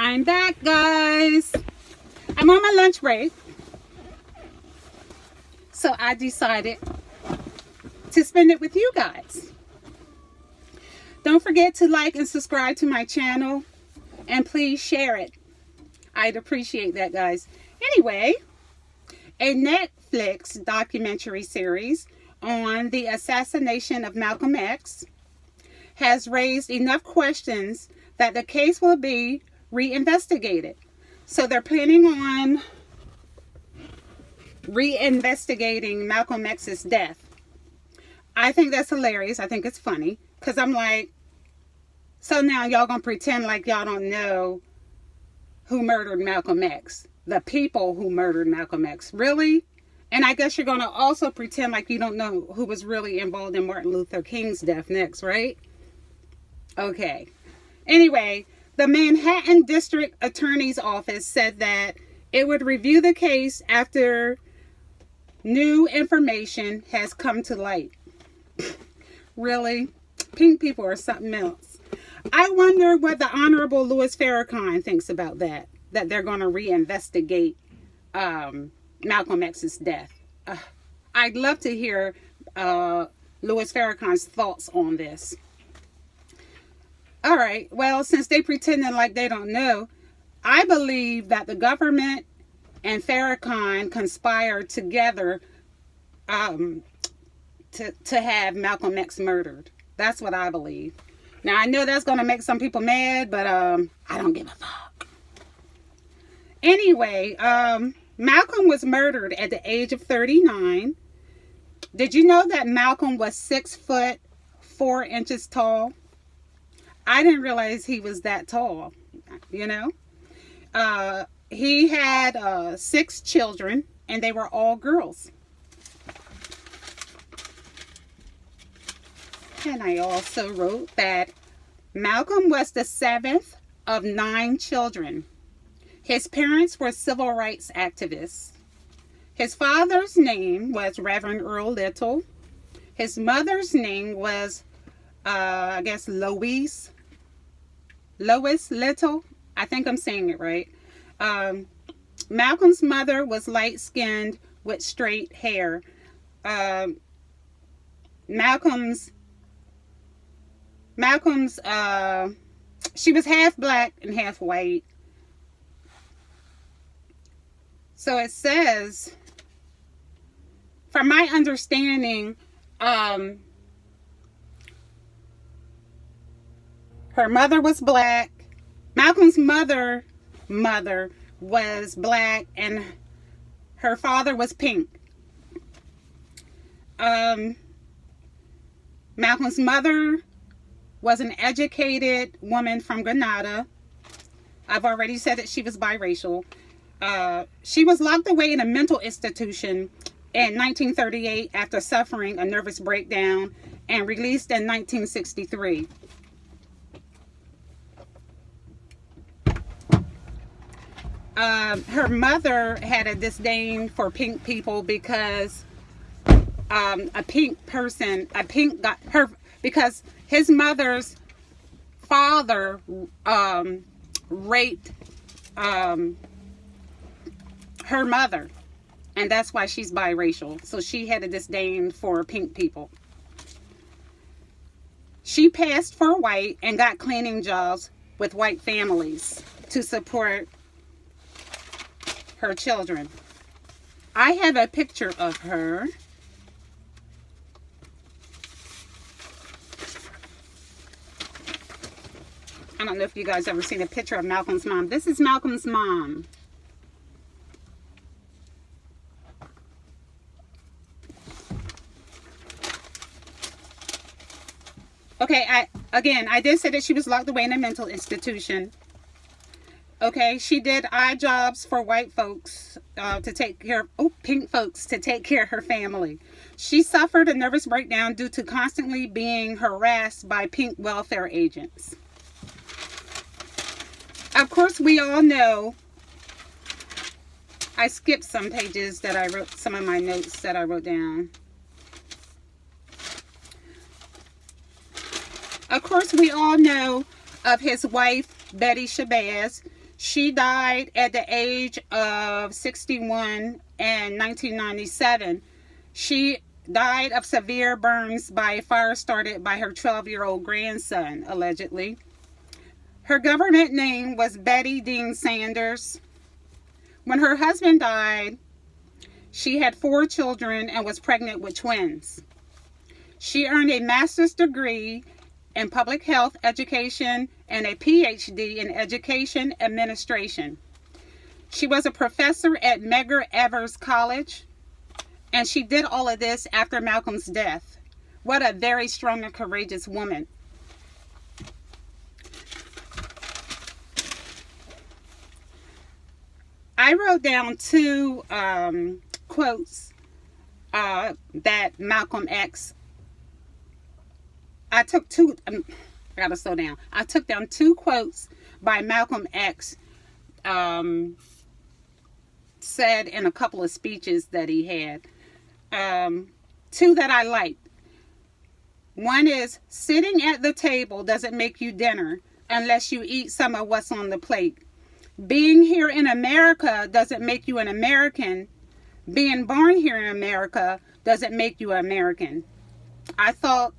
I'm back, guys. I'm on my lunch break. So I decided to spend it with you guys. Don't forget to like and subscribe to my channel. And please share it. I'd appreciate that, guys. Anyway, a Netflix documentary series on the assassination of Malcolm X has raised enough questions that the case will be reinvestigated. So they're planning on reinvestigating Malcolm X's death. I think that's hilarious. I think it's funny because I'm like, so now y'all gonna pretend like y'all don't know who murdered Malcolm X, the people who murdered Malcolm X, really? And I guess you're gonna also pretend like you don't know who was really involved in Martin Luther King's death next, right? Okay. Anyway, the Manhattan District Attorney's Office said that it would review the case after new information has come to light. Really? Pink people are something else. I wonder what the Honorable Louis Farrakhan thinks about that they're going to reinvestigate Malcolm X's death. I'd love to hear Louis Farrakhan's thoughts on this. All right, well, since they pretending like they don't know, I believe that the government and Farrakhan conspired together to have Malcolm X murdered. That's what I believe. Now, I know that's going to make some people mad, but I don't give a fuck. Anyway, Malcolm was murdered at the age of 39. Did you know that Malcolm was 6'4" tall? I didn't realize he was that tall, you know. He had 6 children, and they were all girls. And I also wrote that Malcolm was the 7th of 9 children. His parents were civil rights activists. His father's name was Reverend Earl Little. His mother's name was, I guess, Lois Little. I think I'm saying it right. Malcolm's mother was light-skinned with straight hair. Malcolm's she was half black and half white. So it says, from my understanding, her mother was black. Malcolm's mother was black, and her father was pink. Malcolm's mother was an educated woman from Grenada. I've already said that she was biracial. She was locked away in a mental institution in 1938 after suffering a nervous breakdown and released in 1963. Her mother had a disdain for pink people because because his mother's father raped her mother, and that's why she's biracial. So she had a disdain for pink people. She passed for white and got cleaning jobs with white families to support her children. I have a picture of her. I don't know if you guys ever seen a picture of Malcolm's mom. This is Malcolm's mom. Okay, I did say that she was locked away in a mental institution. Okay, she did odd jobs for white folks to take care of, pink folks to take care of her family. She suffered a nervous breakdown due to constantly being harassed by pink welfare agents. Of course, we all know, I skipped some pages that I wrote, some of my notes that I wrote down. Of course, we all know of his wife, Betty Shabazz. She died at the age of 61 in 1997. She died of severe burns by a fire started by her 12-year-old grandson, allegedly. Her government name was Betty Dean Sanders. When her husband died, she had 4 children and was pregnant with twins. She earned a master's degree in public health education and a PhD in education administration. She was a professor at Medgar Evers College, and she did all of this after Malcolm's death. What a very strong and courageous woman. I wrote down 2 quotes that Malcolm X. I took 2. I gotta slow down. I took down 2 quotes by Malcolm X, said in a couple of speeches that he had. 2 that I liked. One is, sitting at the table doesn't make you dinner unless you eat some of what's on the plate. Being here in America doesn't make you an American. Being born here in America doesn't make you an American. I thought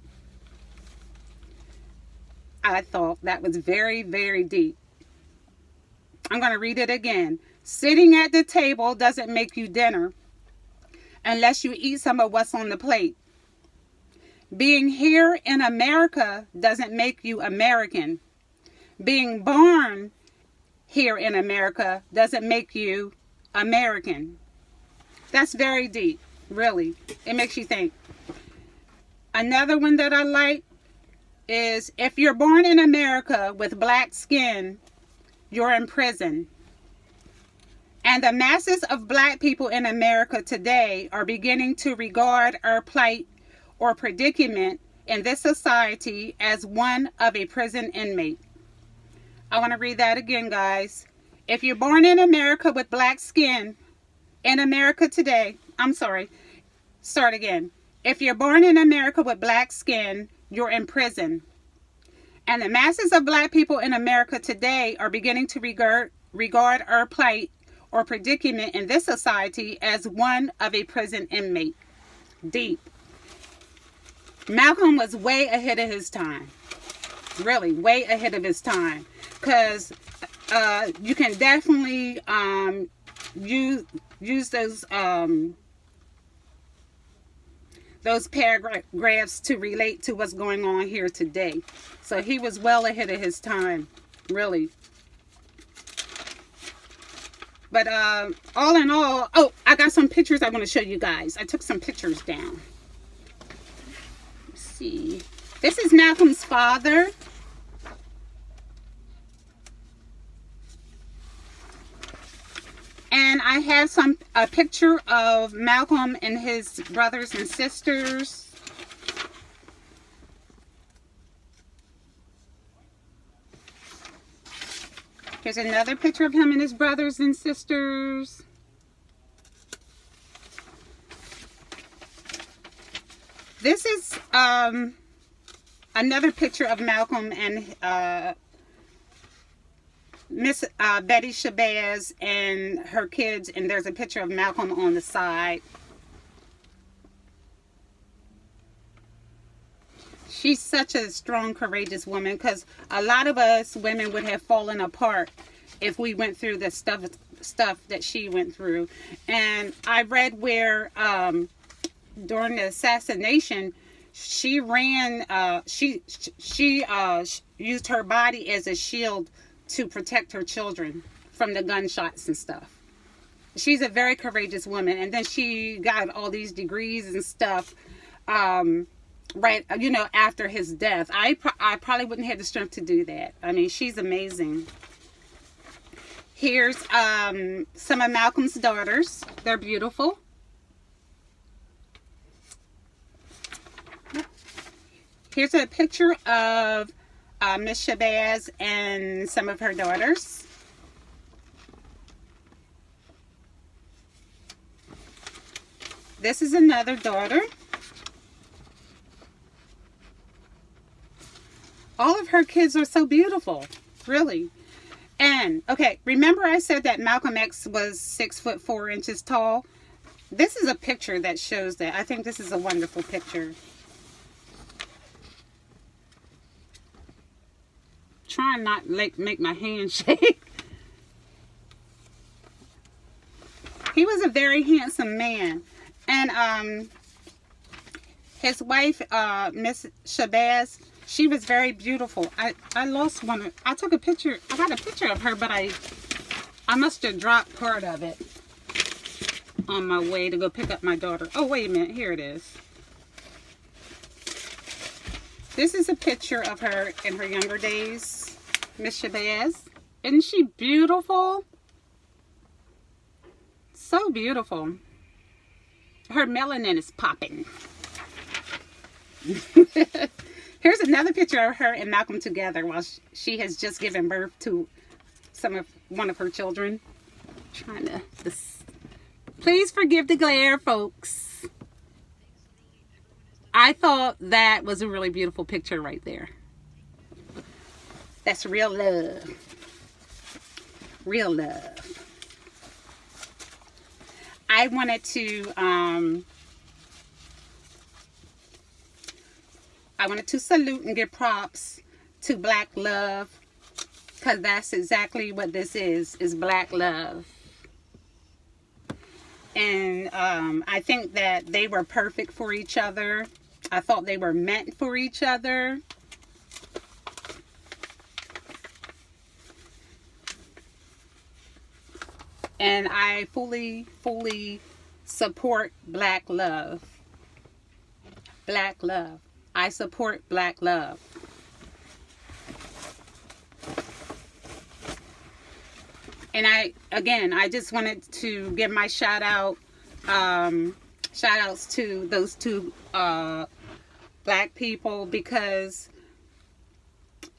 that was very, very deep. I'm going to read it again. Sitting at the table doesn't make you dinner unless you eat some of what's on the plate. Being here in America doesn't make you American. Being born here in America doesn't make you American. That's very deep, really. It makes you think. Another one that I like is, if you're born in America with black skin, you're in prison. And the masses of black people in America today are beginning to regard our plight or predicament in this society as one of a prison inmate. I want to read that again, guys. If you're born in America with black skin in America today, start again. If you're born in America with black skin, you're in prison. And the masses of black people in America today are beginning to regard our plight or predicament in this society as one of a prison inmate. Deep. Malcolm was way ahead of his time. Really, way ahead of his time. Because you can definitely use those paragraphs to relate to what's going on here today. So he was well ahead of his time, really. But all in all, I got some pictures I want to show you guys. I took some pictures down. Let's see. This is Malcolm's father. And I have a picture of Malcolm and his brothers and sisters. Here's another picture of him and his brothers and sisters. This is another picture of Malcolm and Miss Betty Shabazz and her kids, and there's a picture of Malcolm on the side. She's such a strong, courageous woman, because a lot of us women would have fallen apart if we went through the stuff that she went through. And I read where during the assassination, she ran, she used her body as a shield to protect her children from the gunshots and stuff. She's a very courageous woman. And then she got all these degrees and stuff, right, after his death. I probably wouldn't have the strength to do that. I mean, she's amazing. Here's some of Malcolm's daughters. They're beautiful. Here's a picture of Miss Shabazz and some of her daughters. This is another daughter. All of her kids are so beautiful, really. And, okay, remember I said that Malcolm X was 6'4" tall? This is a picture that shows that. I think this is a wonderful picture. Trying not to make my hand shake. He was a very handsome man. And his wife, Miss Shabazz, she was very beautiful. I lost one. I took a picture. I got a picture of her, but I must have dropped part of it on my way to go pick up my daughter. Oh, wait a minute. Here it is. This is a picture of her in her younger days, Miss Shabazz. Isn't she beautiful? So beautiful. Her melanin is popping. Here's another picture of her and Malcolm together while she has just given birth to one of her children. Trying to... Please forgive the glare, folks. I thought that was a really beautiful picture right there. That's real love. Real love. I wanted to salute and give props to Black love, because that's exactly what this is Black love. And I think that they were perfect for each other. I thought they were meant for each other. And I fully support Black love. Black love. I support Black love. And I just wanted to give my shout outs to those two Black people, because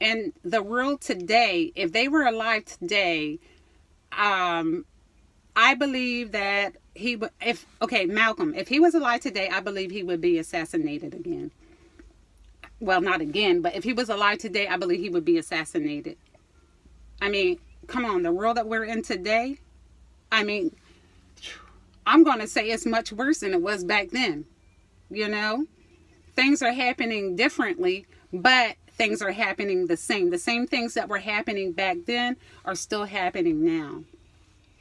in the world today, if they were alive today, I believe that he would, Malcolm, if he was alive today, I believe he would be assassinated again. Well, not again, but if he was alive today, I believe he would be assassinated. I mean, come on, the world that we're in today, I mean, I'm going to say it's much worse than it was back then. You know, things are happening differently, but things are happening the same. The same things that were happening back then are still happening now.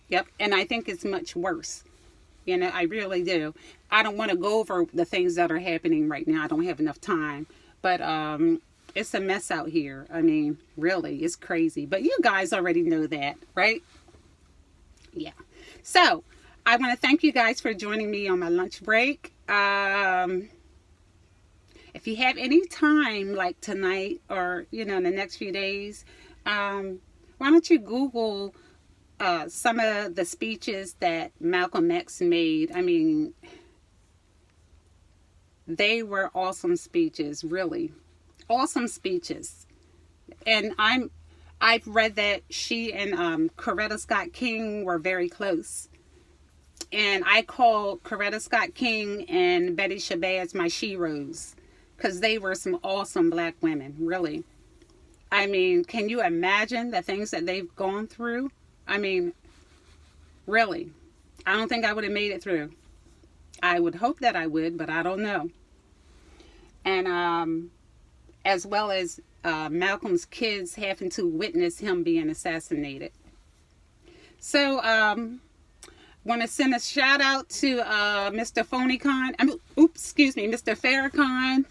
Yep. And I think it's much worse. You know, I really do. I don't want to go over the things that are happening right now. I don't have enough time. But it's a mess out here. I mean, really, it's crazy. But you guys already know that, right? Yeah. So, I want to thank you guys for joining me on my lunch break. If you have any time, like tonight or, you know, in the next few days, why don't you Google some of the speeches that Malcolm X made. I mean, they were awesome speeches, really. Awesome speeches. And I've read that she and Coretta Scott King were very close. And I call Coretta Scott King and Betty Shabazz my sheroes, because they were some awesome Black women, really. I mean, can you imagine the things that they've gone through? I mean, really. I don't think I would have made it through. I would hope that I would, but I don't know. And as well as Malcolm's kids having to witness him being assassinated. So, want to send a shout out to Mr. PhonyCon. Mr. Farrakhan.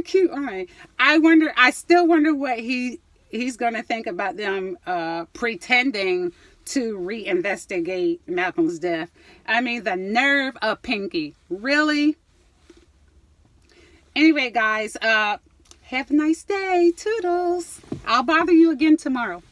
Cute. All right. I still wonder what he's going to think about them pretending to reinvestigate Malcolm's death. I mean, the nerve of Pinky. Really? Anyway, guys, have a nice day. Toodles. I'll bother you again tomorrow.